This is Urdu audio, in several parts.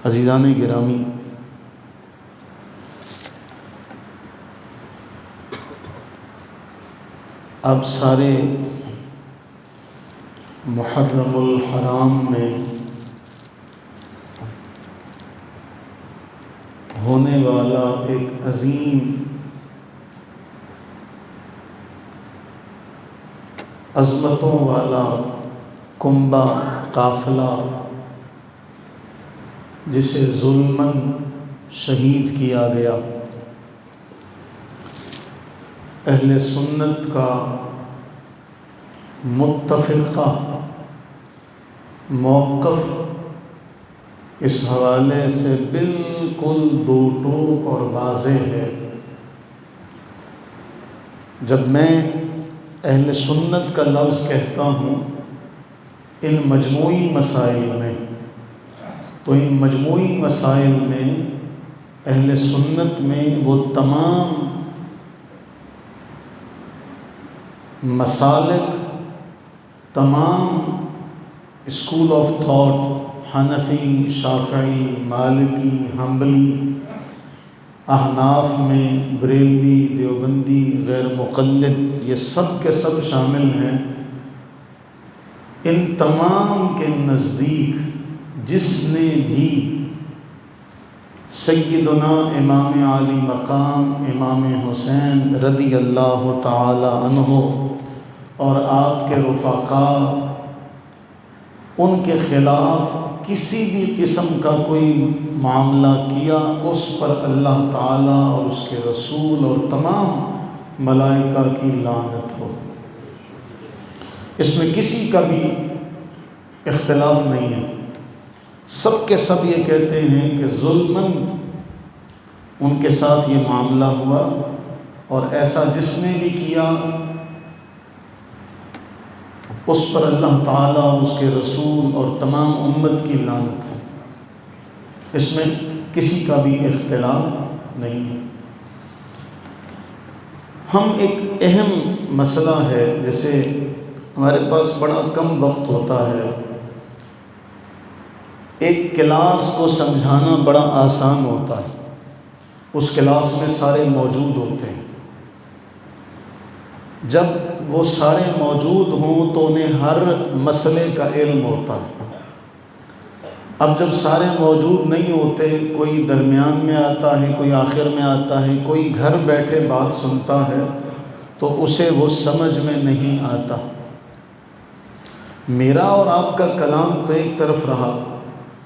عزیزان گرامی، اب سارے محرم الحرام میں ہونے والا ایک عظیم عظمتوں والا کنبہ قافلہ جسے ظلماً شہید کیا گیا، اہل سنت کا متفقہ موقف اس حوالے سے بالکل دو ٹوک اور واضح ہے۔ جب میں اہل سنت کا لفظ کہتا ہوں ان مجموعی مسائل میں، تو ان مجموعی مسائل میں اہل سنت میں وہ تمام مسالک، تمام اسکول آف تھاٹ، حنفی، شافعی، مالکی، حنبلی، احناف میں بریلوی، دیوبندی، غیر مقلد، یہ سب کے سب شامل ہیں۔ ان تمام کے نزدیک جس نے بھی سیدنا امام عالی مقام امام حسین رضی اللہ تعالی عنہ اور آپ کے رفقاء ان کے خلاف کسی بھی قسم کا کوئی معاملہ کیا، اس پر اللہ تعالیٰ اور اس کے رسول اور تمام ملائکہ کی لعنت ہو۔ اس میں کسی کا بھی اختلاف نہیں ہے، سب کے سب یہ کہتے ہیں کہ ظلماً ان کے ساتھ یہ معاملہ ہوا، اور ایسا جس نے بھی کیا اس پر اللہ تعالیٰ اور اس کے رسول اور تمام امت کی لعنت ہے۔ اس میں کسی کا بھی اختلاف نہیں ہے۔ ہم ایک اہم مسئلہ ہے، جیسے ہمارے پاس بڑا کم وقت ہوتا ہے، ایک کلاس کو سمجھانا بڑا آسان ہوتا ہے، اس کلاس میں سارے موجود ہوتے ہیں، جب وہ سارے موجود ہوں تو انہیں ہر مسئلے کا علم ہوتا ہے۔ اب جب سارے موجود نہیں ہوتے، کوئی درمیان میں آتا ہے، کوئی آخر میں آتا ہے، کوئی گھر بیٹھے بات سنتا ہے تو اسے وہ سمجھ میں نہیں آتا۔ میرا اور آپ کا کلام تو ایک طرف رہا،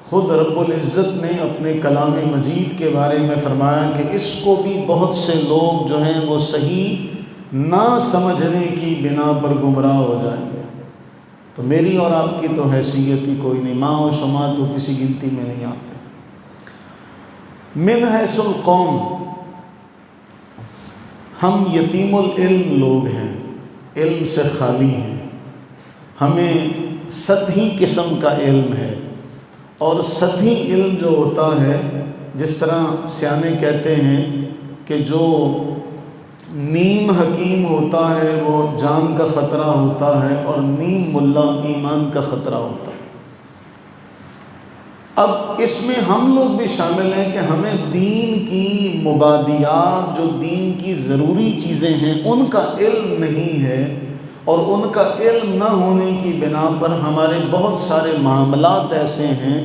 خود رب العزت نے اپنے کلام مجید کے بارے میں فرمایا کہ اس کو بھی بہت سے لوگ جو ہیں وہ صحیح نہ سمجھنے کی بنا پر گمراہ ہو جائیں گے۔ تو میری اور آپ کی تو حیثیت ہی کوئی نہیں، ماں و شما تو کسی گنتی میں نہیں آتے۔ من حیث القوم ہم یتیم العلم لوگ ہیں، علم سے خالی ہیں، ہمیں سطحی قسم کا علم ہے، اور سطحی علم جو ہوتا ہے، جس طرح سیانے کہتے ہیں کہ جو نیم حکیم ہوتا ہے وہ جان کا خطرہ ہوتا ہے، اور نیم ملا ایمان کا خطرہ ہوتا ہے۔ اب اس میں ہم لوگ بھی شامل ہیں کہ ہمیں دین کی مبادیات، جو دین کی ضروری چیزیں ہیں، ان کا علم نہیں ہے، اور ان کا علم نہ ہونے کی بنا پر ہمارے بہت سارے معاملات ایسے ہیں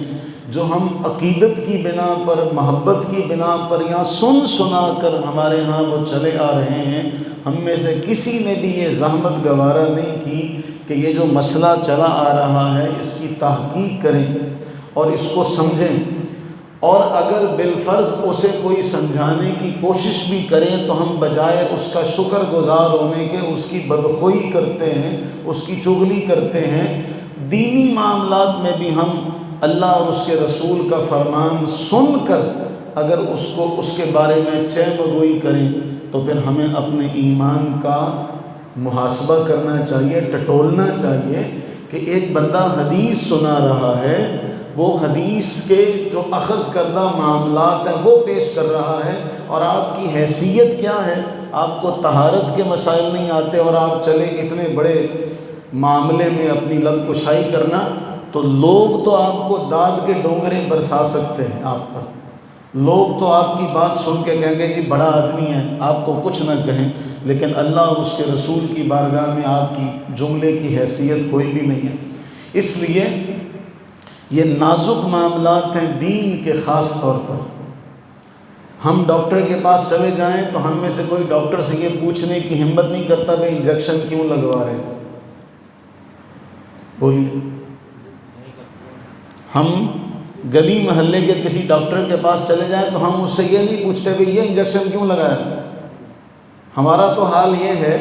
جو ہم عقیدت کی بنا پر، محبت کی بنا پر، یا سن سنا کر ہمارے ہاں وہ چلے آ رہے ہیں۔ ہم میں سے کسی نے بھی یہ زحمت گوارا نہیں کی کہ یہ جو مسئلہ چلا آ رہا ہے اس کی تحقیق کریں اور اس کو سمجھیں، اور اگر بالفرض اسے کوئی سمجھانے کی کوشش بھی کریں تو ہم بجائے اس کا شکر گزار ہونے کے اس کی بدخوئی کرتے ہیں، اس کی چغلی کرتے ہیں۔ دینی معاملات میں بھی ہم اللہ اور اس کے رسول کا فرمان سن کر اگر اس کے بارے میں چہ مگوئی کریں تو پھر ہمیں اپنے ایمان کا محاسبہ کرنا چاہیے، ٹٹولنا چاہیے کہ ایک بندہ حدیث سنا رہا ہے، وہ حدیث کے جو اخذ کردہ معاملات ہیں وہ پیش کر رہا ہے، اور آپ کی حیثیت کیا ہے؟ آپ کو طہارت کے مسائل نہیں آتے اور آپ چلے اتنے بڑے معاملے میں اپنی لب کشائی کرنا۔ تو لوگ تو آپ کو داد کے ڈونگرے برسا سکتے ہیں آپ پر، لوگ تو آپ کی بات سن کے کہیں گے جی بڑا آدمی ہے، آپ کو کچھ نہ کہیں، لیکن اللہ اور اس کے رسول کی بارگاہ میں آپ کی جملے کی حیثیت کوئی بھی نہیں ہے۔ اس لیے یہ نازک معاملات ہیں دین کے، خاص طور پر ہم ڈاکٹر کے پاس چلے جائیں تو ہم میں سے کوئی ڈاکٹر سے یہ پوچھنے کی ہمت نہیں کرتا بھئی انجیکشن کیوں لگوا رہے ہیں، بولیے۔ ہم گلی محلے کے کسی ڈاکٹر کے پاس چلے جائیں تو ہم اس سے یہ نہیں پوچھتے بھئی یہ انجیکشن کیوں لگایا۔ ہمارا تو حال یہ ہے،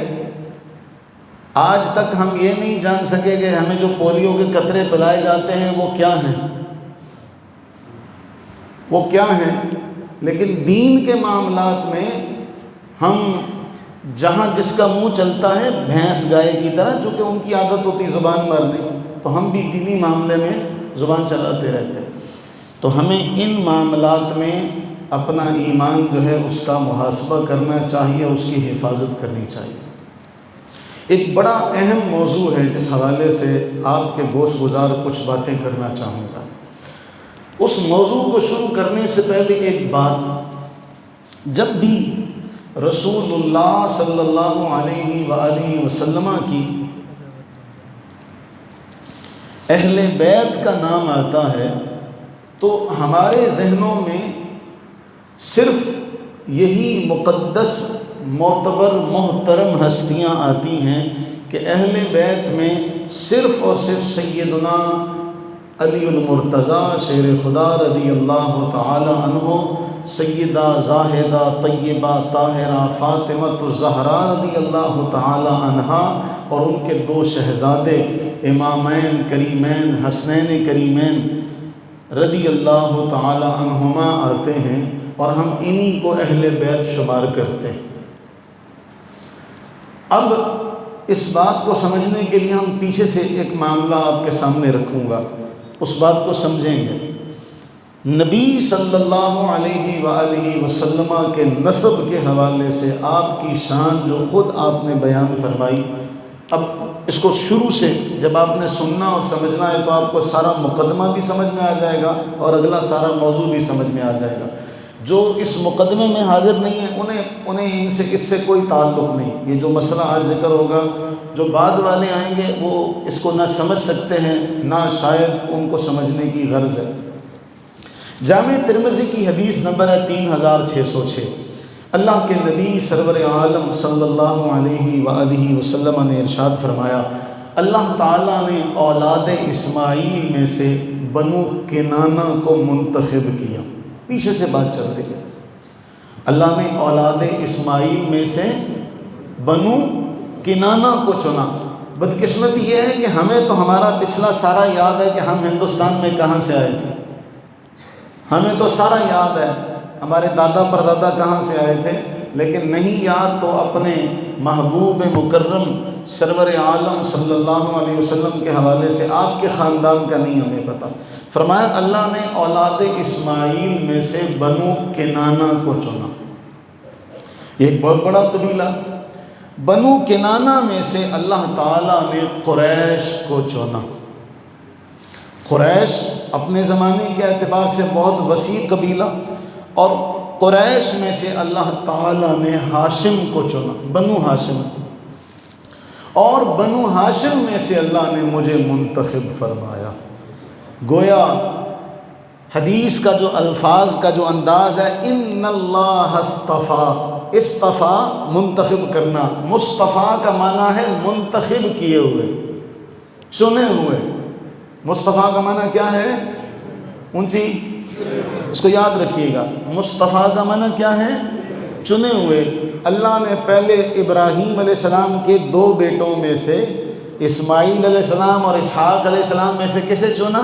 آج تک ہم یہ نہیں جان سکے کہ ہمیں جو پولیو کے قطرے پلائے جاتے ہیں وہ کیا ہیں، وہ کیا ہیں۔ لیکن دین کے معاملات میں ہم جہاں جس کا منہ چلتا ہے بھینس گائے کی طرح، چونکہ ان کی عادت ہوتی زبان مارنے کی، تو ہم بھی دینی معاملے میں زبان چلاتے رہتے ہیں۔ تو ہمیں ان معاملات میں اپنا ایمان جو ہے اس کا محاسبہ کرنا چاہیے، اس کی حفاظت کرنی چاہیے۔ ایک بڑا اہم موضوع ہے جس حوالے سے آپ کے گوش گزار کچھ باتیں کرنا چاہوں گا۔ اس موضوع کو شروع کرنے سے پہلے ایک بات، جب بھی رسول اللہ صلی اللہ علیہ وآلہ وسلم کی اہل بیت کا نام آتا ہے تو ہمارے ذہنوں میں صرف یہی مقدس معتبر محترم ہستیاں آتی ہیں کہ اہل بیت میں صرف اور صرف سیدنا علی المرتضیٰ شیر خدا رضی اللہ تعالی عنہ، سیدہ زاہدہ طیبہ طاہرہ فاطمۃ الزہرا رضی اللہ تعالی عنہا اور ان کے دو شہزادے امامین کریمین حسنین کریمین رضی اللہ تعالی عنہما آتے ہیں، اور ہم انہی کو اہل بیت شمار کرتے ہیں۔ اب اس بات کو سمجھنے کے لیے ہم پیچھے سے ایک معاملہ آپ کے سامنے رکھوں گا، اس بات کو سمجھیں گے۔ نبی صلی اللہ علیہ وآلہ وسلم کے نسب کے حوالے سے آپ کی شان جو خود آپ نے بیان فرمائی، اب اس کو شروع سے جب آپ نے سننا اور سمجھنا ہے تو آپ کو سارا مقدمہ بھی سمجھ میں آ جائے گا اور اگلا سارا موضوع بھی سمجھ میں آ جائے گا۔ جو اس مقدمے میں حاضر نہیں ہیں انہیں اس سے کوئی تعلق نہیں۔ یہ جو مسئلہ آج ذکر ہوگا، جو بعد والے آئیں گے وہ اس کو نہ سمجھ سکتے ہیں، نہ شاید ان کو سمجھنے کی غرض ہے۔ جامع ترمذی کی حدیث نمبر ہے 3606۔ اللہ کے نبی سرور عالم صلی اللہ علیہ وآلہ وسلم نے ارشاد فرمایا، اللہ تعالیٰ نے اولاد اسماعیل میں سے بنو کنانہ کو منتخب کیا۔ پیچھے سے بات چل رہی ہے، اللہ نے اولاد اسماعیل میں سے بنو کنانہ کو چنا۔ بدقسمتی یہ ہے کہ ہمیں تو ہمارا پچھلا سارا یاد ہے کہ ہم ہندوستان میں کہاں سے آئے تھے، ہمیں تو سارا یاد ہے ہمارے دادا پردادا کہاں سے آئے تھے، لیکن نہیں یاد تو اپنے محبوب مکرم سرور عالم صلی اللہ علیہ وسلم کے حوالے سے آپ کے خاندان کا نہیں ہمیں پتہ۔ فرمایا اللہ نے اولاد اسماعیل میں سے بنو کنانہ کو چنا۔ یہ ایک بہت بڑا قبیلہ۔ بنو کنانہ میں سے اللہ تعالیٰ نے قریش کو چنا۔ قریش اپنے زمانے کے اعتبار سے بہت وسیع قبیلہ، اور قریش میں سے اللہ تعالیٰ نے ہاشم کو چنا، بنو ہاشم کو، اور بنو ہاشم میں سے اللہ نے مجھے منتخب فرمایا۔ گویا حدیث کا جو الفاظ کا جو انداز ہے، ان اللہ اصطفیٰ، اصطفیٰ منتخب کرنا، مصطفیٰ کا معنی ہے منتخب کیے ہوئے، چنے ہوئے۔ مصطفیٰ کا معنی کیا ہے؟ اونچی، اس کو یاد رکھیے گا، مصطفیٰ کا معنی کیا ہے؟ چنے ہوئے۔ اللہ نے پہلے ابراہیم علیہ السلام کے دو بیٹوں میں سے اسماعیل علیہ السلام اور اسحاق علیہ السلام میں سے کسے چنا؟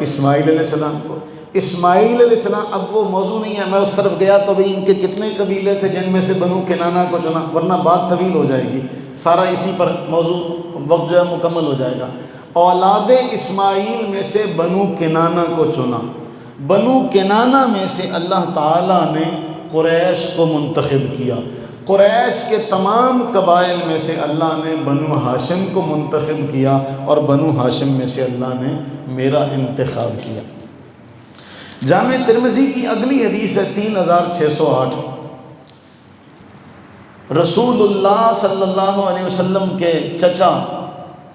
اسماعیل علیہ السلام کو۔ اسماعیل علیہ السلام، اب وہ موضوع نہیں ہے، میں اس طرف گیا تو بھئی ان کے کتنے قبیلے تھے جن میں سے بنو کنانہ کو چنا، ورنہ بات طویل ہو جائے گی، سارا اسی پر موضوع وقت جو ہے مکمل ہو جائے گا۔ اولاد اسماعیل میں سے بنو کنانہ کو چنا۔ بنو کنانہ میں سے اللہ تعالیٰ نے قریش کو منتخب کیا۔ قریش کے تمام قبائل میں سے اللہ نے بنو ہاشم کو منتخب کیا اور بنو ہاشم میں سے اللہ نے میرا انتخاب کیا۔ جامع ترمذی کی اگلی حدیث ہے 3608۔ رسول اللہ صلی اللہ علیہ وسلم کے چچا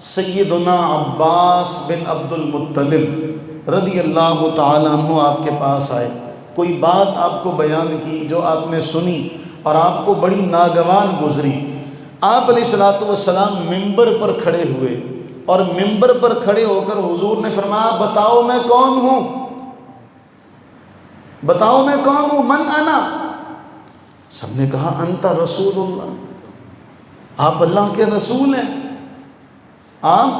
سیدنا عباس بن عبد المطلب رضی اللہ تعالیٰ عنہ آپ کے پاس آئے، کوئی بات آپ کو بیان کی جو آپ نے سنی اور آپ کو بڑی ناگوار گزری۔ آپ علیہ الصلوۃ والسلام ممبر پر کھڑے ہوئے اور ممبر پر کھڑے ہو کر حضور نے فرمایا بتاؤ میں کون ہوں، بتاؤ میں کون ہوں، من انا؟ سب نے کہا انت رسول اللہ، آپ اللہ کے رسول ہیں، آپ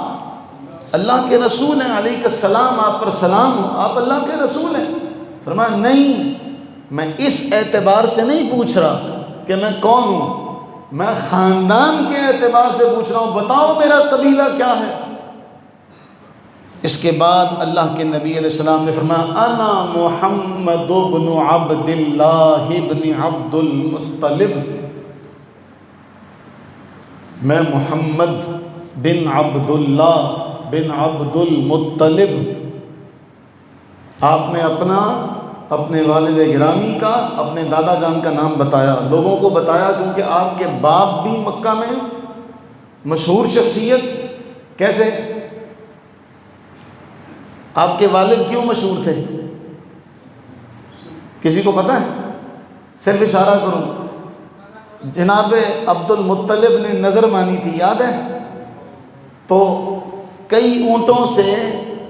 اللہ کے رسول ہیں، علیہ السلام، آپ پر سلام ہو، آپ اللہ کے رسول ہیں۔ فرمایا نہیں، میں اس اعتبار سے نہیں پوچھ رہا کہ میں کون ہوں، میں خاندان کے اعتبار سے پوچھ رہا ہوں، بتاؤ میرا قبیلہ کیا ہے۔ اس کے بعد اللہ کے نبی علیہ السلام نے فرمایا انا محمد بن عبد اللہ بن عبد المطلب، میں محمد بن عبد اللہ بن عبد المطلب۔ آپ نے اپنے والد گرامی کا، اپنے دادا جان کا نام بتایا، لوگوں کو بتایا، کیونکہ آپ کے باپ بھی مکہ میں مشہور شخصیت۔ کیسے؟ آپ کے والد کیوں مشہور تھے؟ کسی کو پتہ ہے؟ صرف اشارہ کروں، جناب عبد المطلب نے نظر مانی تھی، یاد ہے؟ تو کئی اونٹوں سے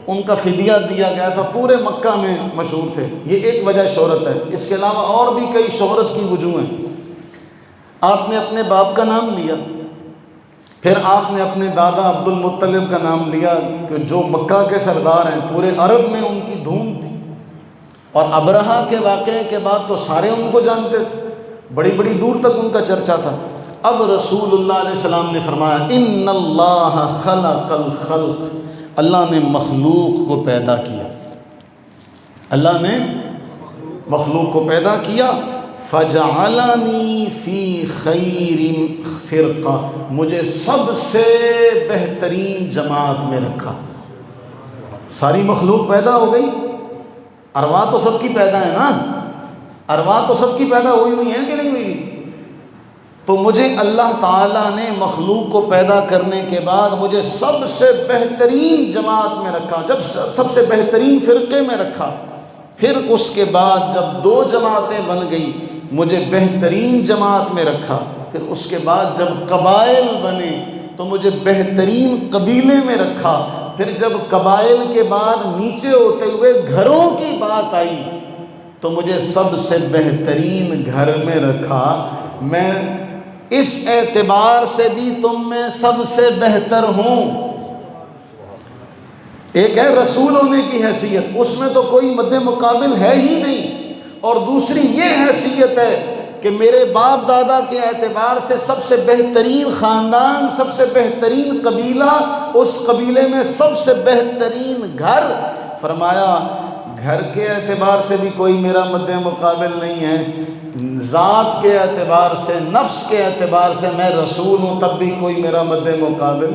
ان کا فدیہ دیا گیا تھا، پورے مکہ میں مشہور تھے، یہ ایک وجہ شہرت ہے، اس کے علاوہ اور بھی کئی شہرت کی وجوہ ہیں۔ آپ نے اپنے باپ کا نام لیا، پھر آپ نے اپنے دادا عبد المطلب کا نام لیا، کہ جو مکہ کے سردار ہیں، پورے عرب میں ان کی دھوم تھی، اور ابرہہ کے واقعے کے بعد تو سارے ان کو جانتے تھے، بڑی بڑی دور تک ان کا چرچا تھا۔ اب رسول اللہ علیہ السلام نے فرمایا ان اللہ خلق الخلق، اللہ نے مخلوق کو پیدا کیا، اللہ نے مخلوق کو پیدا کیا، فجعلنی فی خیر فرقہ، مجھے سب سے بہترین جماعت میں رکھا۔ ساری مخلوق پیدا ہو گئی، ارواح تو سب کی پیدا ہے نا، ارواح تو سب کی پیدا ہوئی ہیں کہ نہیں ہوئی؟ تو مجھے اللہ تعالیٰ نے مخلوق کو پیدا کرنے کے بعد مجھے سب سے بہترین جماعت میں رکھا، جب سب سے بہترین فرقے میں رکھا، پھر اس کے بعد جب 2 جماعتیں بن گئی مجھے بہترین جماعت میں رکھا، پھر اس کے بعد جب قبائل بنے تو مجھے بہترین قبیلے میں رکھا، پھر جب قبائل کے بعد نیچے ہوتے ہوئے گھروں کی بات آئی تو مجھے سب سے بہترین گھر میں رکھا۔ میں اس اعتبار سے بھی تم میں سب سے بہتر ہوں۔ ایک ہے رسول ہونے کی حیثیت، اس میں تو کوئی مد مقابل ہے ہی نہیں، اور دوسری یہ حیثیت ہے کہ میرے باپ دادا کے اعتبار سے سب سے بہترین خاندان، سب سے بہترین قبیلہ، اس قبیلے میں سب سے بہترین گھر۔ فرمایا گھر کے اعتبار سے بھی کوئی میرا مد مقابل نہیں ہے، ذات کے اعتبار سے، نفس کے اعتبار سے میں رسول ہوں، تب بھی کوئی میرا مد مقابل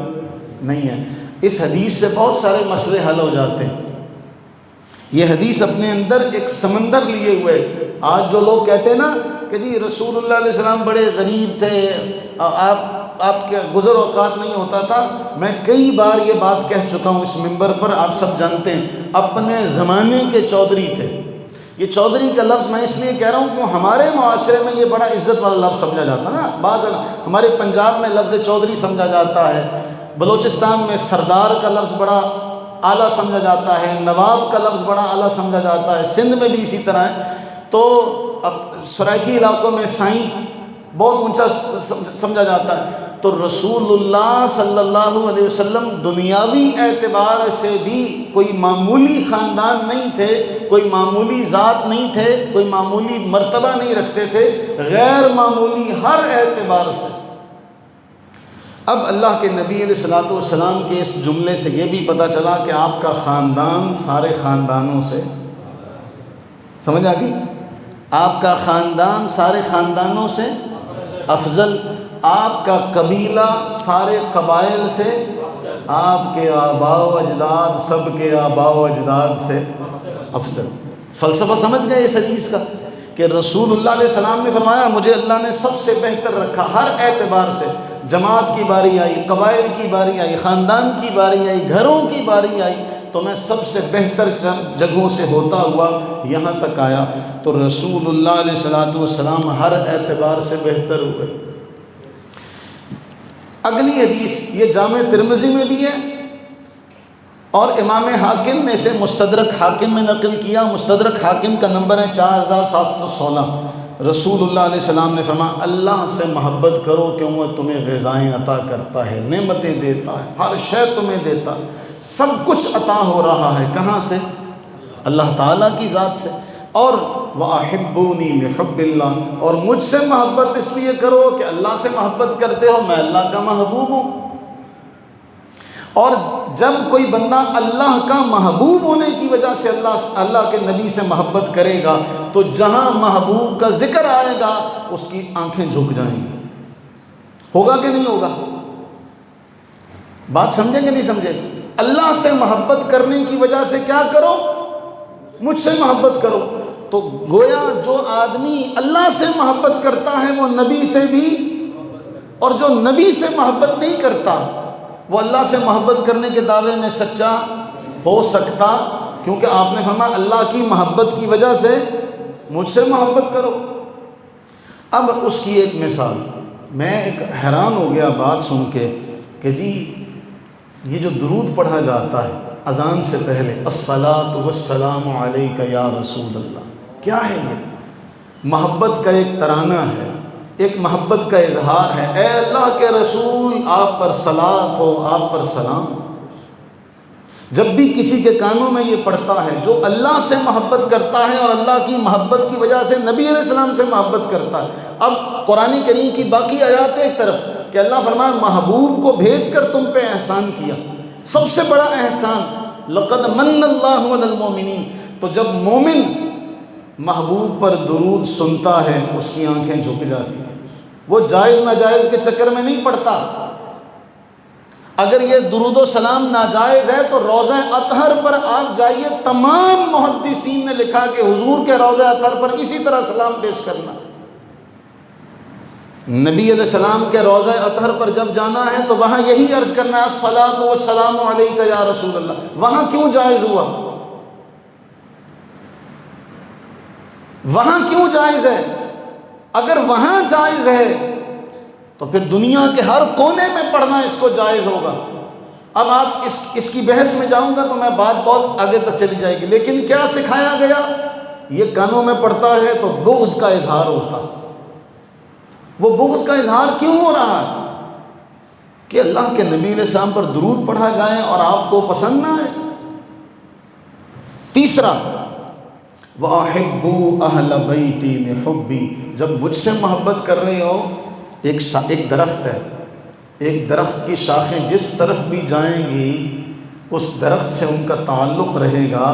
نہیں ہے۔ اس حدیث سے بہت سارے مسئلے حل ہو جاتے ہیں۔ یہ حدیث اپنے اندر ایک سمندر لیے ہوئے، آج جو لوگ کہتے ہیں نا کہ جی رسول اللہ علیہ السلام بڑے غریب تھے، آپ کے گزر اوقات نہیں ہوتا تھا، میں کئی بار یہ بات کہہ چکا ہوں اس منبر پر، آپ سب جانتے ہیں، اپنے زمانے کے چودھری تھے۔ یہ چودھری کا لفظ میں اس لیے کہہ رہا ہوں کہ ہمارے معاشرے میں یہ بڑا عزت والا لفظ سمجھا جاتا ہے نا، بعض ہمارے پنجاب میں لفظ چودھری سمجھا جاتا ہے، بلوچستان میں سردار کا لفظ بڑا اعلیٰ سمجھا جاتا ہے، نواب کا لفظ بڑا اعلیٰ سمجھا جاتا ہے، سندھ میں بھی اسی طرح ہے، تو اب سرائکی علاقوں میں سائیں بہت اونچا سمجھا جاتا ہے۔ تو رسول اللہ صلی اللہ علیہ وسلم دنیاوی اعتبار سے بھی کوئی معمولی خاندان نہیں تھے، کوئی معمولی ذات نہیں تھے، کوئی معمولی مرتبہ نہیں رکھتے تھے، غیر معمولی ہر اعتبار سے۔ اب اللہ کے نبی علیہ الصلوۃ والسلام کے اس جملے سے یہ بھی پتہ چلا کہ آپ کا خاندان سارے خاندانوں سے، سمجھ آ گئی؟ آپ کا خاندان سارے خاندانوں سے افضل، آپ کا قبیلہ سارے قبائل سے، آپ کے آباء و اجداد سب کے آباء و اجداد سے افضل۔ فلسفہ سمجھ گئے اس حدیث کا کہ رسول اللہ علیہ السلام نے فرمایا مجھے اللہ نے سب سے بہتر رکھا ہر اعتبار سے، جماعت کی باری آئی، قبائل کی باری آئی، خاندان کی باری آئی، گھروں کی باری آئی، تو میں سب سے بہتر جگہوں سے ہوتا ہوا یہاں تک آیا، تو رسول اللہ علیہ السلام ہر اعتبار سے بہتر ہوئے۔ اگلی حدیث یہ جامع ترمذی میں بھی ہے اور امام حاکم نے اسے مستدرک حاکم میں نقل کیا، مستدرک حاکم کا نمبر ہے 4716۔ رسول اللہ علیہ السلام نے فرمایا اللہ سے محبت کرو کہ وہ تمہیں غذائیں عطا کرتا ہے، نعمتیں دیتا ہے، ہر شے تمہیں دیتا، سب کچھ عطا ہو رہا ہے، کہاں سے؟ اللہ تعالیٰ کی ذات سے۔ اور وَأَحِبُّونِي لِحُبِّ اللَّهِ، اور مجھ سے محبت اس لیے کرو کہ اللہ سے محبت کرتے ہو، میں اللہ کا محبوب ہوں۔ اور جب کوئی بندہ اللہ کا محبوب ہونے کی وجہ سے اللہ کے نبی سے محبت کرے گا تو جہاں محبوب کا ذکر آئے گا اس کی آنکھیں جھک جائیں گی۔ ہوگا کہ نہیں ہوگا؟ بات سمجھیں کہ نہیں سمجھے؟ اللہ سے محبت کرنے کی وجہ سے کیا کرو؟ مجھ سے محبت کرو۔ تو گویا جو آدمی اللہ سے محبت کرتا ہے وہ نبی سے بھی، اور جو نبی سے محبت نہیں کرتا وہ اللہ سے محبت کرنے کے دعوے میں سچا ہو سکتا، کیونکہ آپ نے فرمایا اللہ کی محبت کی وجہ سے مجھ سے محبت کرو۔ اب اس کی ایک مثال، میں ایک حیران ہو گیا بات سن کے کہ جی یہ جو درود پڑھا جاتا ہے اذان سے پہلے، الصلاۃ والسلام علیک یا رسول اللہ، کیا ہے یہ؟ محبت کا ایک ترانہ ہے، ایک محبت کا اظہار ہے، اے اللہ کے رسول آپ پر صلاۃ ہو، آپ پر سلام۔ جب بھی کسی کے کانوں میں یہ پڑتا ہے جو اللہ سے محبت کرتا ہے اور اللہ کی محبت کی وجہ سے نبی علیہ السلام سے محبت کرتا ہے۔ اب قرآن کریم کی باقی آیات ایک طرف کہ اللہ فرمایا محبوب کو بھیج کر تم پہ احسان کیا، سب سے بڑا احسان، لقد من اللہ علی المؤمنین۔ تو جب مومن محبوب پر درود سنتا ہے اس کی آنکھیں جھک جاتی ہیں، وہ جائز ناجائز کے چکر میں نہیں پڑتا۔ اگر یہ درود و سلام ناجائز ہے تو روضہ اطہر پر آپ جائیے، تمام محدثین نے لکھا کہ حضور کے روضہ اطہر پر اسی طرح سلام پیش کرنا۔ نبی علیہ السلام کے روضہ اطہر پر جب جانا ہے تو وہاں یہی عرض کرنا ہے الصلاۃ والسلام علیک یا رسول اللہ۔ وہاں کیوں جائز ہوا؟ وہاں کیوں جائز ہے؟ اگر وہاں جائز ہے تو پھر دنیا کے ہر کونے میں پڑھنا اس کو جائز ہوگا۔ اب آپ اس کی بحث میں جاؤں گا تو میں بات بہت آگے تک چلی جائے گی، لیکن کیا سکھایا گیا؟ یہ کانوں میں پڑتا ہے تو بغض کا اظہار ہوتا۔ وہ بغض کا اظہار کیوں ہو رہا ہے؟ کہ اللہ کے نبی علیہ السلام پر درود پڑھا جائے اور آپ کو پسند نہ آئے۔ تیسرا، وَأَحِبُّوا أَهْلَ بَيْتِي لِحُبِّي، جب مجھ سے محبت کر رہے ہو، ایک درخت ہے، ایک درخت کی شاخیں جس طرف بھی جائیں گی اس درخت سے ان کا تعلق رہے گا۔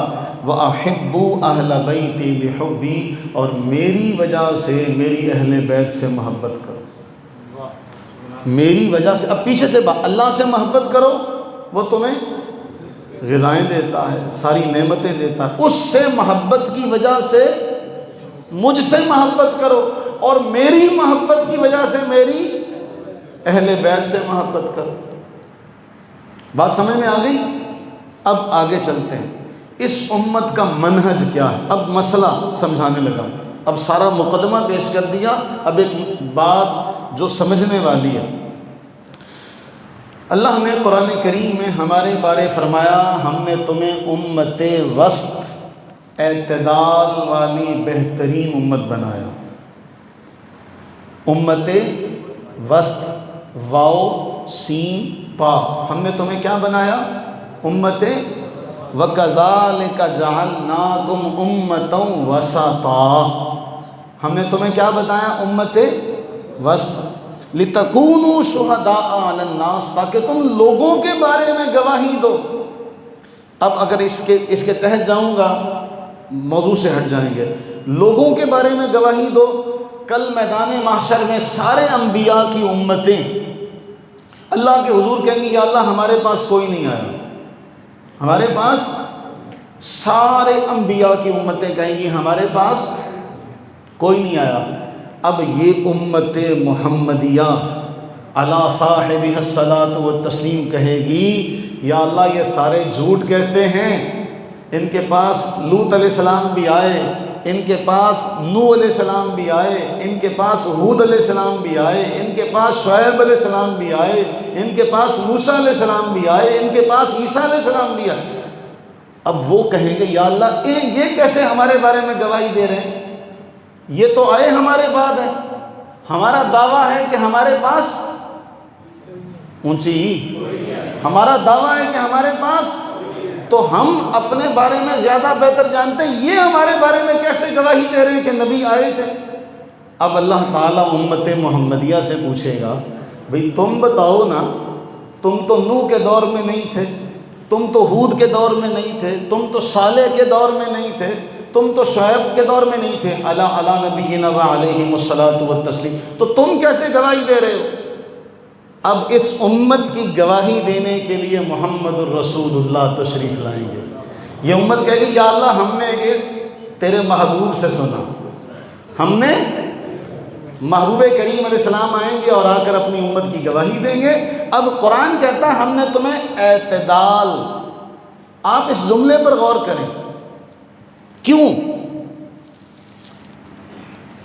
وَأَحِبُّوا أَهْلَ بَيْتِي لِحُبِّي، اور میری وجہ سے میری اہل بیت سے محبت کرو، میری وجہ سے۔ اب پیچھے سے اللہ سے محبت کرو، وہ تمہیں غذائیں دیتا ہے، ساری نعمتیں دیتا ہے، اس سے محبت کی وجہ سے مجھ سے محبت کرو، اور میری محبت کی وجہ سے میری اہل بیت سے محبت کرو۔ بات سمجھ میں آ گئی؟ اب آگے چلتے ہیں، اس امت کا منہج کیا ہے؟ اب مسئلہ سمجھانے لگا، اب سارا مقدمہ پیش کر دیا، اب ایک بات جو سمجھنے والی ہے۔ اللہ نے قرآن کریم میں ہمارے بارے فرمایا ہم نے تمہیں امت وسط، اعتدال والی بہترین امت بنایا۔ امت وسط، واو سین طا، ہم نے تمہیں کیا بنایا؟ امت۔ وَكَذَلِكَ جَعَلْنَاكُمْ أُمَّةً وَسَطًا، ہم نے تمہیں کیا بتایا؟ امت وسط۔ لِتَكُونُوا شُهَدَاءَ عَلَى النَّاسِ، تاکہ تم لوگوں کے بارے میں گواہی دو۔ اب اگر اس کے تحت جاؤں گا موضوع سے ہٹ جائیں گے۔ لوگوں کے بارے میں گواہی دو، کل میدان محشر میں سارے انبیاء کی امتیں اللہ کے حضور کہیں گی یا اللہ ہمارے پاس کوئی نہیں آیا، ہمارے پاس سارے انبیاء کی امتیں کہیں گی ہمارے پاس کوئی نہیں آیا۔ اب یہ امت محمدیہ علی صاحبہ الصلاۃ والتسلیم کہے گی یا اللہ یہ سارے جھوٹ کہتے ہیں، ان کے پاس لوط علیہ السلام بھی آئے، ان کے پاس نوح علیہ السلام بھی آئے، ان کے پاس ہود علیہ السلام بھی آئے، ان کے پاس شعیب علیہ السلام بھی آئے، ان کے پاس موسیٰ علیہ السلام بھی آئے، ان کے پاس عیسیٰ علیہ السلام بھی آئے۔ اب وہ کہیں گے یا اللہ یہ کیسے ہمارے بارے میں گواہی دے رہے ہیں، یہ تو آئے ہمارے بعد ہیں، ہمارا دعویٰ ہے کہ ہمارے پاس اونچی ہمارا دعویٰ ہے کہ ہمارے پاس، تو ہم اپنے بارے میں زیادہ بہتر جانتے ہیں، یہ ہمارے بارے میں کیسے گواہی دے رہے ہیں کہ نبی آئے تھے۔ اب اللہ تعالیٰ امت محمدیہ سے پوچھے گا بھئی تم بتاؤ نا، تم تو نوح کے دور میں نہیں تھے، تم تو ہود کے دور میں نہیں تھے، تم تو صالح کے دور میں نہیں تھے، تم تو شعیب کے دور میں نہیں تھے، علی نبینا و علیہم الصلاۃ والتسلیم، تو تم کیسے گواہی دے رہے ہو؟ اب اس امت کی گواہی دینے کے لیے محمد الرسول اللہ تشریف لائیں گے۔ یہ امت کہے گی یا اللہ ہم نے تیرے محبوب سے سنا، ہم نے محبوب کریم علیہ السلام آئیں گے اور آ کر اپنی امت کی گواہی دیں گے۔ اب قرآن کہتا ہے ہم نے تمہیں اعتدال، آپ اس جملے پر غور کریں، کیوں؟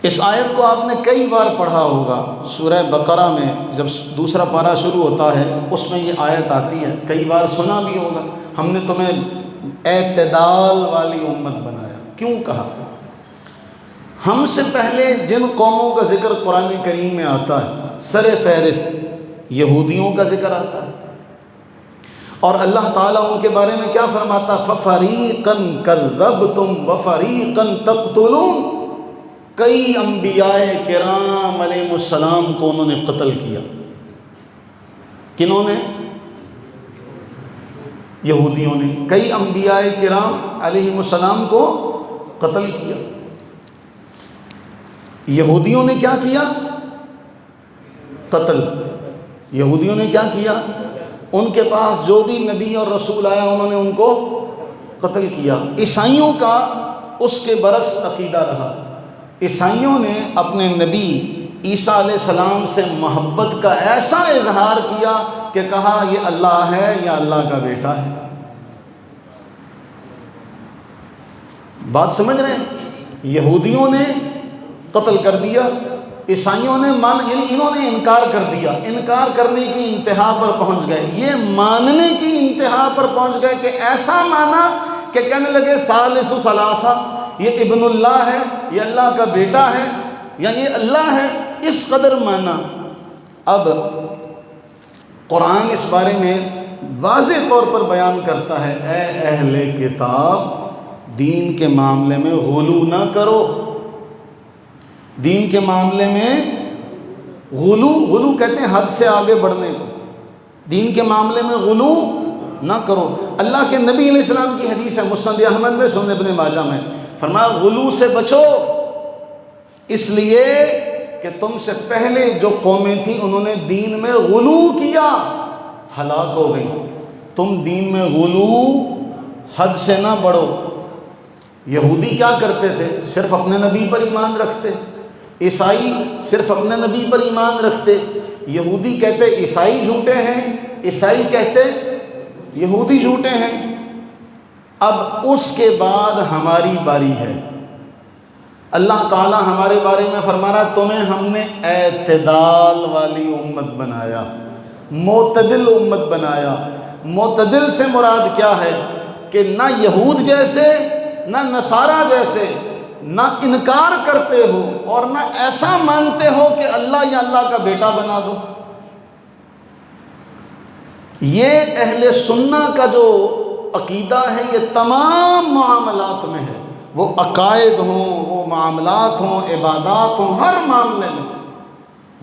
اس آیت کو آپ نے کئی بار پڑھا ہوگا، سورہ بقرہ میں جب دوسرا پارہ شروع ہوتا ہے اس میں یہ آیت آتی ہے، کئی بار سنا بھی ہوگا، ہم نے تمہیں اعتدال والی امت بنایا۔ کیوں کہا؟ ہم سے پہلے جن قوموں کا ذکر قرآن کریم میں آتا ہے سر فہرست یہودیوں کا ذکر آتا ہے، اور اللہ تعالیٰ ان کے بارے میں کیا فرماتا؟ فَفَرِيقًا كَذَّبْتُمْ وَفَرِيقًا تَقْتُلُونَ، کئی انبیاء کرام علیہ السلام کو انہوں نے قتل کیا۔ کنہوں نے؟ یہودیوں نے کئی انبیاء کرام علیہ السلام کو قتل کیا۔ یہودیوں نے کیا کیا؟ قتل۔ یہودیوں نے کیا کیا؟ ان کے پاس جو بھی نبی اور رسول آیا انہوں نے ان کو قتل کیا۔ عیسائیوں کا اس کے برعکس عقیدہ رہا، عیسائیوں نے اپنے نبی عیسیٰ علیہ السلام سے محبت کا ایسا اظہار کیا کہ کہا یہ اللہ ہے یا اللہ کا بیٹا ہے۔ بات سمجھ رہے ہیں؟ یہودیوں نے قتل کر دیا، عیسائیوں نے یعنی انہوں نے انکار کر دیا، انکار کرنے کی انتہا پر پہنچ گئے، یہ ماننے کی انتہا پر پہنچ گئے کہ ایسا مانا کہ کہنے لگے ثالث ثلاثہ، یہ ابن اللہ ہے، یہ اللہ کا بیٹا ہے، یا یہ اللہ ہے، اس قدر مانا۔ اب قرآن اس بارے میں واضح طور پر بیان کرتا ہے اے اہل کتاب دین کے معاملے میں غلو نہ کرو، دین کے معاملے میں غلو کہتے ہیں حد سے آگے بڑھنے کو، دین کے معاملے میں غلو نہ کرو۔ اللہ کے نبی علیہ السلام کی حدیث ہے مسند احمد میں، سنن ابن ماجہ میں، فرمایا غلو سے بچو، اس لیے کہ تم سے پہلے جو قومیں تھیں انہوں نے دین میں غلو کیا، ہلاک ہو گئی۔ تم دین میں غلو حد سے نہ بڑھو۔ یہودی کیا کرتے تھے؟ صرف اپنے نبی پر ایمان رکھتے، عیسائی صرف اپنے نبی پر ایمان رکھتے۔ یہودی کہتے عیسائی جھوٹے ہیں، عیسائی کہتے یہودی جھوٹے ہیں۔ اب اس کے بعد ہماری باری ہے، اللہ تعالیٰ ہمارے بارے میں فرما رہا تمہیں ہم نے اعتدال والی امت بنایا، معتدل امت بنایا۔ معتدل سے مراد کیا ہے؟ کہ نہ یہود جیسے نہ نصارہ جیسے نہ انکار کرتے ہو اور نہ ایسا مانتے ہو کہ اللہ یا اللہ کا بیٹا بنا دو۔ یہ اہل سنہ کا جو عقیدہ ہے یہ تمام معاملات میں ہے، وہ عقائد ہوں، وہ معاملات ہوں، عبادات ہوں، ہر معاملے میں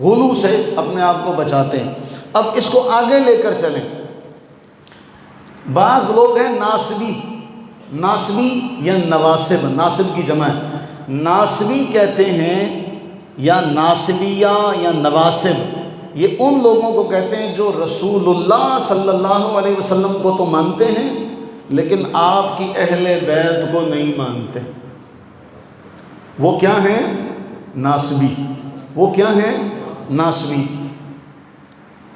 غلو سے اپنے آپ کو بچاتے ہیں۔ اب اس کو آگے لے کر چلیں۔ بعض لوگ ہیں ناسبی یا نواسب، ناسب کی جمع ہے، ناسبی کہتے ہیں یا ناصبیہ یا نواسب، یہ ان لوگوں کو کہتے ہیں جو رسول اللہ صلی اللہ علیہ وسلم کو تو مانتے ہیں لیکن آپ کی اہل بیت کو نہیں مانتے۔ وہ کیا ہیں؟ ناصبی۔ وہ کیا ہیں؟ ناصبی۔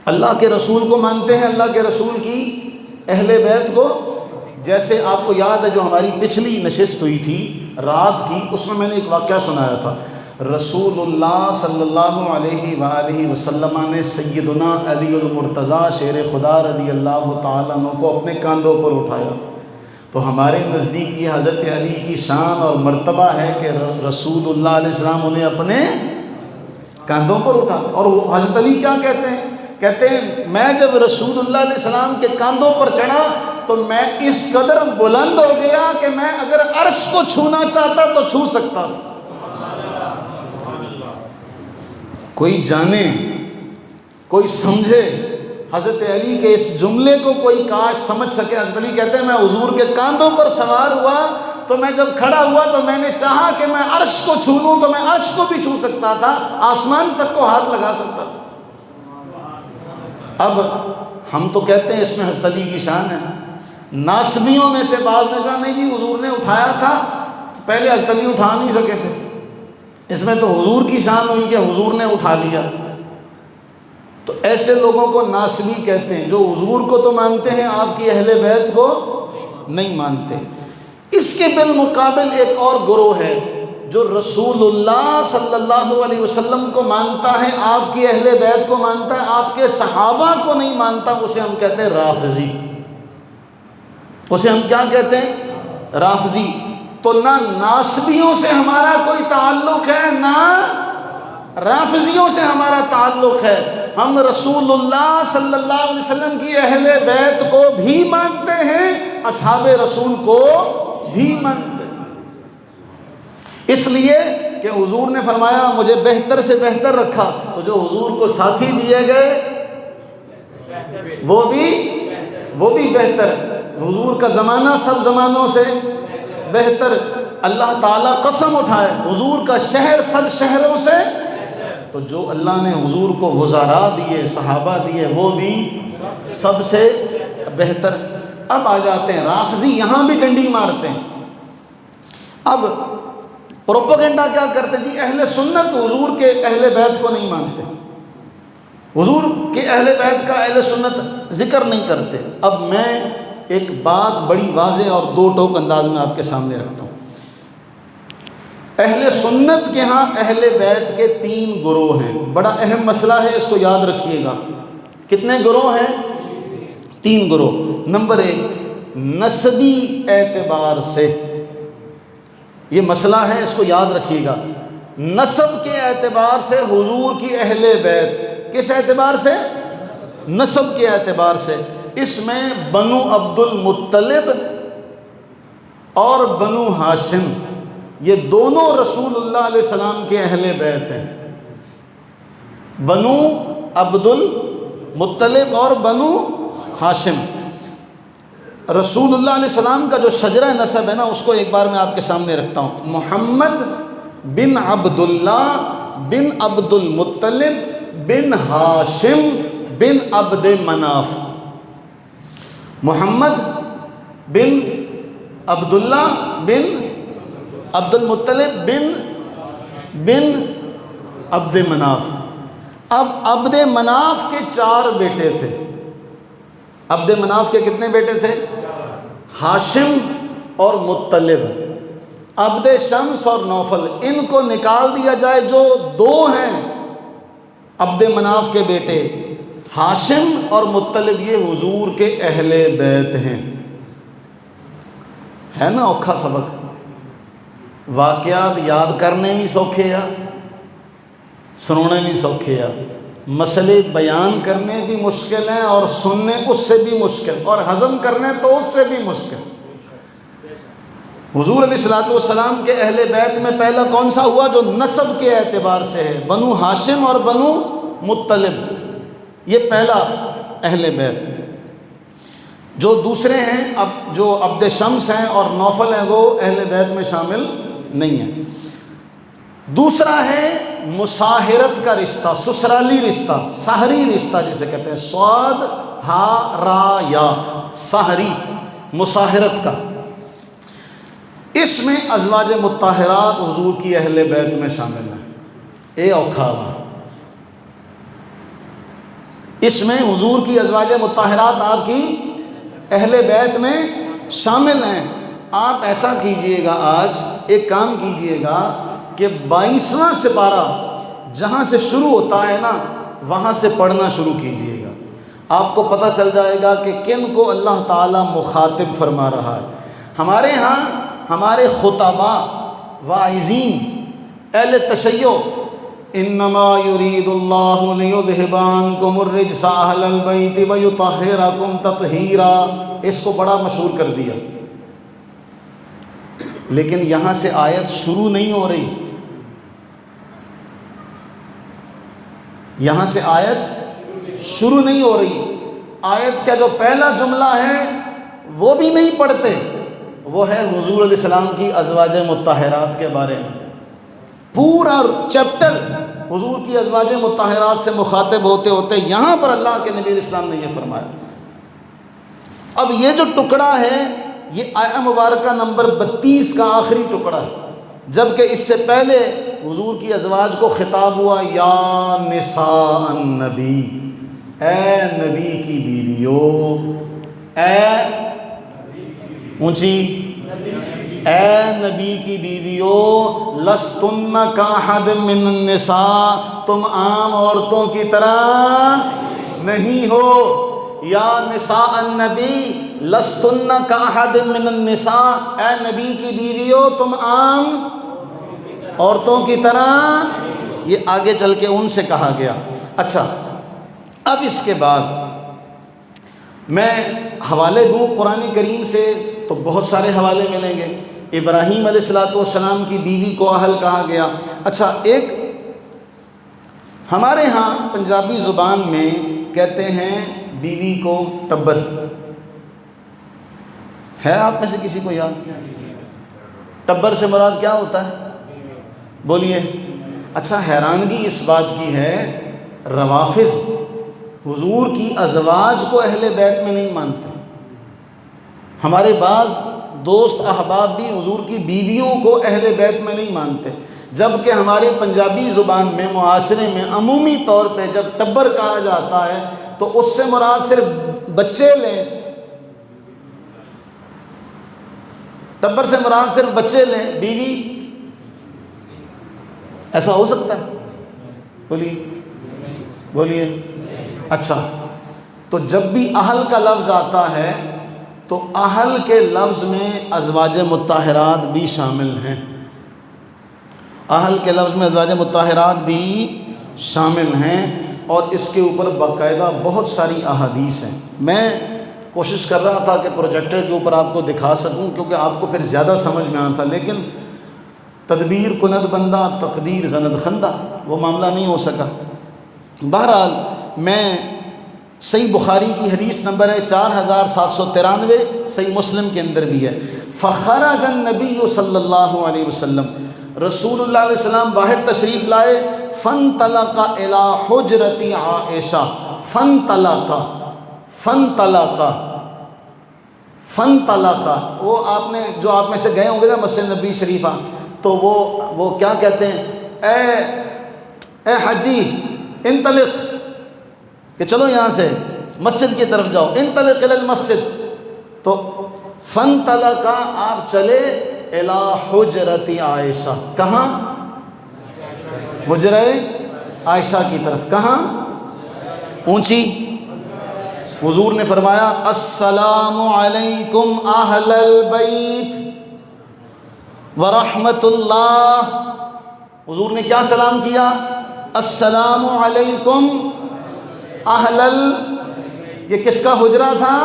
اللہ کے رسول کو مانتے ہیں، اللہ کے رسول کی اہل بیت کو، جیسے آپ کو یاد ہے جو ہماری پچھلی نشست ہوئی تھی رات کی، اس میں نے ایک واقعہ سنایا تھا۔ رسول اللہ صلی اللہ علیہ وآلہ وسلم نے سیدنا علی المرتضیٰ شیر خدا رضی اللہ تعالیٰ عنہ کو اپنے کاندھوں پر اٹھایا، تو ہمارے نزدیک یہ حضرت علی کی شان اور مرتبہ ہے کہ رسول اللہ علیہ السلام انہیں اپنے کاندھوں پر اٹھاتے۔ اور وہ حضرت علی کیا کہتے ہیں؟ کہتے ہیں میں جب رسول اللہ علیہ السلام کے کاندھوں پر چڑھا تو میں اس قدر بلند ہو گیا کہ میں اگر عرش کو چھونا چاہتا تو چھو سکتا تھا۔ کوئی جانے، کوئی سمجھے حضرت علی کے اس جملے کو، کوئی کاش سمجھ سکے۔ حضرت علی کہتے ہیں میں حضور کے کاندھوں پر سوار ہوا تو میں جب کھڑا ہوا تو میں نے چاہا کہ میں عرش کو چھو لوں تو میں عرش کو بھی چھو سکتا تھا، آسمان تک کو ہاتھ لگا سکتا تھا۔ اب ہم تو کہتے ہیں اس میں حضرت علی کی شان ہے، ناصبیوں میں سے بعض نے کہا نہیں جی حضور نے اٹھایا تھا، پہلے حضرت علی اٹھا نہیں سکے تھے، اس میں تو حضور کی شان ہوئی کہ حضور نے اٹھا لیا۔ تو ایسے لوگوں کو ناصبی کہتے ہیں، جو حضور کو تو مانتے ہیں آپ کی اہل بیت کو نہیں مانتے۔ اس کے بالمقابل ایک اور گروہ ہے جو رسول اللہ صلی اللہ علیہ وسلم کو مانتا ہے، آپ کی اہل بیت کو مانتا ہے، آپ کے صحابہ کو نہیں مانتا، اسے ہم کہتے ہیں رافضی۔ اسے ہم کیا کہتے ہیں؟ رافضی۔ تو نہ ناصبیوں سے ہمارا کوئی تعلق ہے، نہ رافضیوں سے ہمارا تعلق ہے۔ ہم رسول اللہ صلی اللہ علیہ وسلم کی اہل بیت کو بھی مانتے ہیں، اصحاب رسول کو بھی مانتے ہیں، اس لیے کہ حضور نے فرمایا مجھے بہتر سے بہتر رکھا، تو جو حضور کو ساتھی دیے گئے وہ بھی بہتر۔ حضور کا زمانہ سب زمانوں سے بہتر، اللہ تعالیٰ قسم اٹھائے حضور کا شہر سب شہروں سے، تو جو اللہ نے حضور کو وزراء دیے، صحابہ دیے، وہ بھی سب سے بہتر۔ اب آ جاتے ہیں رافضی، یہاں بھی ڈنڈی مارتے ہیں۔ اب پروپیگنڈا کیا کرتے؟ جی اہل سنت حضور کے اہل بیت کو نہیں مانتے، حضور کے اہل بیت کا اہل سنت ذکر نہیں کرتے۔ اب میں ایک بات بڑی واضح اور دو ٹوک انداز میں آپ کے سامنے رکھتا ہوں۔ اہل سنت کے ہاں اہل بیت کے 3 گروہ ہیں، بڑا اہم مسئلہ ہے، اس کو یاد رکھیے گا۔ کتنے گروہ ہیں؟ 3 گروہ۔ نمبر 1 نسبی اعتبار سے، یہ مسئلہ ہے، اس کو یاد رکھیے گا۔ نسب کے اعتبار سے حضور کی اہل بیت، کس اعتبار سے؟ نسب کے اعتبار سے۔ اس میں بنو عبد المطلب اور بنو ہاشم، یہ دونوں رسول اللہ علیہ السلام کے اہل بیت ہیں۔ بنو عبد المطلب اور بنو ہاشم، رسول اللہ علیہ السلام کا جو شجرہ نسب ہے نا، اس کو ایک بار میں آپ کے سامنے رکھتا ہوں۔ محمد بن عبداللہ بن عبد المطلب بن ہاشم بن عبد مناف۔ محمد بن عبداللہ بن عبد المطلب بن عبد مناف۔ اب عبد مناف کے 4 بیٹے تھے۔ عبد مناف کے کتنے بیٹے تھے؟ ہاشم اور مطلب، عبد شمس اور نوفل۔ ان کو نکال دیا جائے، جو 2 ہیں عبد مناف کے بیٹے، ہاشم اور مطلب، یہ حضور کے اہل بیت ہیں۔ ہے نا اوکھا سبق؟ واقعات یاد کرنے بھی سوکھے یا سنونے بھی سوکھے یا، مسئلے بیان کرنے بھی مشکل ہیں اور سننے اس سے بھی مشکل، اور ہضم کرنے تو اس سے بھی مشکل۔ حضور علیہ السلام کے اہل بیت میں پہلا کون سا ہوا؟ جو نسب کے اعتبار سے ہے، بنو ہاشم اور بنو مطلب، یہ پہلا اہل بیت۔ جو دوسرے ہیں، اب جو عبد شمس ہیں اور نوفل ہیں، وہ اہل بیت میں شامل نہیں ہیں۔ دوسرا ہے مساہرت کا رشتہ، سسرالی رشتہ، سحری رشتہ جسے کہتے ہیں، صاد ہا را یا، سحری، مساہرت کا، اس میں ازواج مطہرات حضور کی اہل بیت میں شامل ہیں۔ اے اوکھاوا، اس میں حضور کی ازواج مطہرات آپ کی اہل بیت میں شامل ہیں۔ آپ ایسا کیجئے گا، آج ایک کام کیجئے گا کہ 22واں سپارہ جہاں سے شروع ہوتا ہے نا، وہاں سے پڑھنا شروع کیجئے گا۔ آپ کو پتہ چل جائے گا کہ کن کو اللہ تعالیٰ مخاطب فرما رہا ہے۔ ہمارے ہاں ہمارے خطباء، واعظین، اہل تشیع، انما یرید اللہ لیذھب عنکم الرجس اہل البیت ویطہرکم تطہیرا، اس کو بڑا مشہور کر دیا، لیکن یہاں سے آیت شروع نہیں ہو رہی، یہاں سے آیت شروع نہیں ہو رہی۔ آیت کا جو پہلا جملہ ہے وہ بھی نہیں پڑھتے، وہ ہے حضور علیہ السلام کی ازواج مطہرات کے بارے میں۔ پورا چیپٹر حضور کی ازواج مطہرات سے مخاطب ہوتے ہوتے یہاں پر اللہ کے نبی علیہ السلام نے یہ فرمایا۔ اب یہ جو ٹکڑا ہے یہ آیہ مبارکہ نمبر 32 کا آخری ٹکڑا ہے، جبکہ اس سے پہلے حضور کی ازواج کو خطاب ہوا، یا نساء النبی، اے نبی کی بیویوں، اے اونچی، اے نبی کی بیویوں، لستن کاحد من النساء، تم عام عورتوں کی طرح نہیں ہو، یا نساء النبی لستن کاحد من النساء، اے نبی کی بیویوں تم عام عورتوں کی طرح، یہ آگے چل کے ان سے کہا گیا۔ اچھا، اب اس کے بعد میں حوالے دوں قرآن کریم سے تو بہت سارے حوالے ملیں گے۔ ابراہیم علیہ السلام کی بیوی کو اہل کہا گیا۔ اچھا، ایک ہمارے ہاں پنجابی زبان میں کہتے ہیں بیوی کو ٹبر، ہے آپ میں سے کسی کو یاد؟ ٹبر سے مراد کیا ہوتا ہے؟ بولیے۔ اچھا، حیرانگی اس بات کی ہے، روافض حضور کی ازواج کو اہل بیت میں نہیں مانتے۔ ہمارے بعض دوست احباب بھی حضور کی بیویوں کو اہل بیت میں نہیں مانتے، جبکہ ہمارے پنجابی زبان میں، معاشرے میں عمومی طور پہ جب ٹبر کہا جاتا ہے تو اس سے مراد صرف بچے لیں، ٹبر سے مراد صرف بچے لیں، بیوی ایسا ہو سکتا ہے؟ بولیے بولیے۔ اچھا، تو جب بھی اہل کا لفظ آتا ہے تو اہل کے لفظ میں ازواج مطہرات بھی شامل ہیں، اہل کے لفظ میں ازواج مطہرات بھی شامل ہیں، اور اس کے اوپر باقاعدہ بہت ساری احادیث ہیں۔ میں کوشش کر رہا تھا کہ پروجیکٹر کے اوپر آپ کو دکھا سکوں کیونکہ آپ کو پھر زیادہ سمجھ میں آتا، لیکن تدبیر کند بندہ تقدیر زند خندہ، وہ معاملہ نہیں ہو سکا۔ بہرحال میں صحیح بخاری کی حدیث نمبر ہے 4793، صحیح مسلم کے اندر بھی ہے، فخرج النبی صلی اللہ علیہ وسلم، رسول اللہ علیہ السلام باہر تشریف لائے، فانطلق الی حجرت عائشہ، فانطلق، وہ آپ نے جو آپ میں سے گئے ہوں گے نا مسجد نبی شریفہ، تو وہ کیا کہتے ہیں، اے حجی انطلق، کہ چلو یہاں سے مسجد کی طرف جاؤ، انطلق الی المسجد، تو فانطلق، آپ چلے الی حجرت عائشہ، کہاں؟ حجرہ عائشہ کی طرف، کہاں؟ اونچی۔ حضور نے فرمایا السلام علیکم اہل البیت ورحمت اللہ، حضور نے کیا سلام کیا؟ السلام علیکم اہل یہ کس کا حجرہ تھا؟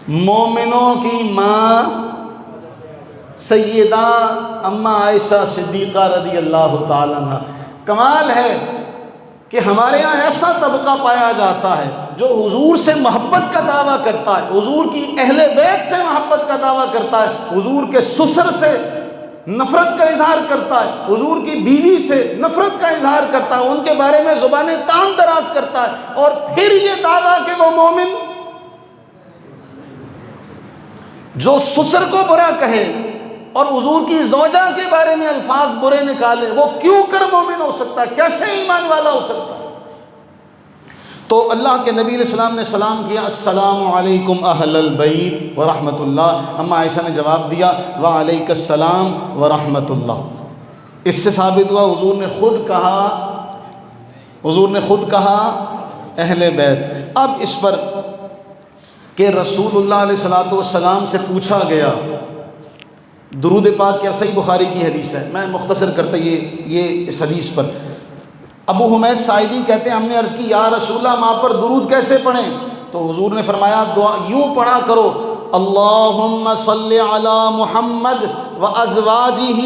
مومنوں کی ماں سیدہ اماں عائشہ صدیقہ رضی اللہ تعالیٰ عنہ۔ کمال ہے کہ ہمارے یہاں ایسا طبقہ پایا جاتا ہے جو حضور سے محبت کا دعویٰ کرتا ہے، حضور کی اہل بیت سے محبت کا دعویٰ کرتا ہے، حضور کے سسر سے نفرت کا اظہار کرتا ہے، حضور کی بیوی سے نفرت کا اظہار کرتا ہے، ان کے بارے میں زبانیں تان دراز کرتا ہے، اور پھر یہ دعویٰ کہ وہ مومن، جو سسر کو برا کہے اور حضور کی زوجہ کے بارے میں الفاظ برے نکالے، وہ کیوں کر مومن ہو سکتا ہے؟ کیسے ایمان والا ہو سکتا ہے؟ تو اللہ کے نبی علیہ السلام نے سلام کیا، السلام علیکم اہل البیت ورحمۃ اللہ۔ اما عائشہ نے جواب دیا، وعلیک السلام ورحمۃ اللہ۔ اس سے ثابت ہوا حضور نے خود کہا اہل بیت۔ اب اس پر کہ رسول اللہ علیہ الصلوۃ والسلام سے پوچھا گیا، درود پاک کیا، صحیح بخاری کی حدیث ہے، میں مختصر کرتا یہ اس حدیث پر ابو حمید ساعدی کہتے ہیں ہم نے عرض کی یا رسول اللہ ہم آپ پر درود کیسے پڑھیں؟ تو حضور نے فرمایا دعا یوں پڑھا کرو، اللہم صلی علی محمد وازواجہ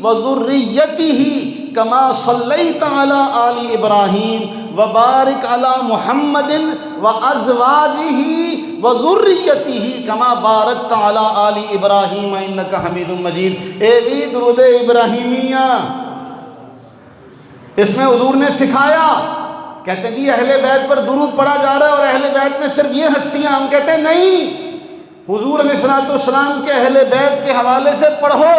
وذریتہ کما صلیت علی آل ابراہیم وبارک علی محمد وازواجہ وذریتہ کما بارکت علی آل ابراہیم انک حمید مجید۔ اے بھی درود ابراہیمیہ، اس میں حضور نے سکھایا۔ کہتے ہیں جی اہل بیت پر درود پڑھا جا رہا ہے اور اہل بیت میں صرف یہ ہستیاں، ہم کہتے ہیں نہیں، حضور علیہ الصلوۃ والسلام کے اہل بیت کے حوالے سے پڑھو،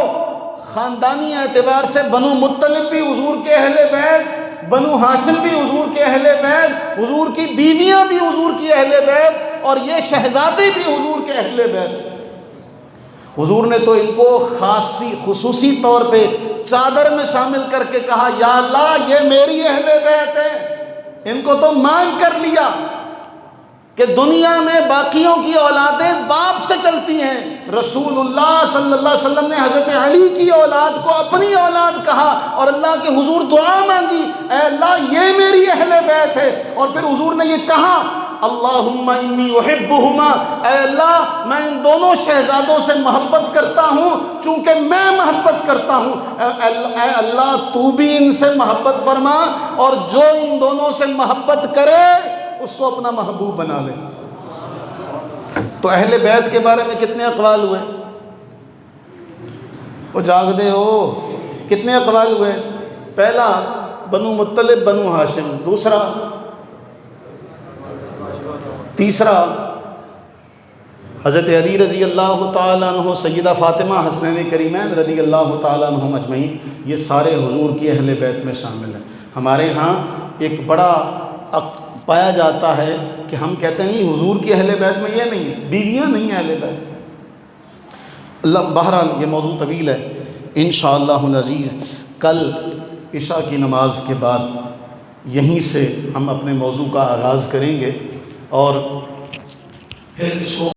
خاندانی اعتبار سے بنو مطلب بھی حضور کے اہل بیت، بنو ہاشم بھی حضور کے اہل بیت، حضور کی بیویاں بھی حضور کی اہل بیت، اور یہ شہزادے بھی حضور کے اہل بیت۔ حضور نے تو ان کو خصوصی طور پہ چادر میں شامل کر کے کہا یا اللہ یہ میری اہل بیت ہے۔ ان کو تو مانگ کر لیا کہ دنیا میں باقیوں کی اولادیں باپ سے چلتی ہیں، رسول اللہ صلی اللہ علیہ وسلم نے حضرت علی کی اولاد کو اپنی اولاد کہا اور اللہ کے حضور دعا مانگی، اے اللہ یہ میری اہل بیت ہے۔ اور پھر حضور نے یہ کہا اللہم انی احبہما، اے اللہ میں ان دونوں شہزادوں سے محبت کرتا ہوں چونکہ میں محبت کرتا ہوں، اے اللہ تو بھی ان سے محبت فرما اور جو ان دونوں سے محبت کرے اس کو اپنا محبوب بنا لے۔ تو اہل بیت کے بارے میں کتنے اقوال ہوئے؟ وہ جاگ دے ہو، کتنے اقوال ہوئے؟ پہلا بنو مطلب بنو ہاشم، دوسرا، تیسرا حضرت علی رضی اللہ تعالیٰ عنہ، سیدہ فاطمہ، حسنین کریمین رضی اللہ تعالیٰ عنہم اجمعین، یہ سارے حضور کی اہل بیت میں شامل ہیں۔ ہمارے ہاں ایک بڑا پایا جاتا ہے کہ ہم کہتے ہیں نہیں حضور کی اہل بیت میں یہ نہیں ہے، بیویاں نہیں ہیں اہل بیت۔ اللہ بہرحال یہ موضوع طویل ہے، انشاءاللہ العزیز کل عشاء کی نماز کے بعد یہیں سے ہم اپنے موضوع کا آغاز کریں گے اور پھر اس کو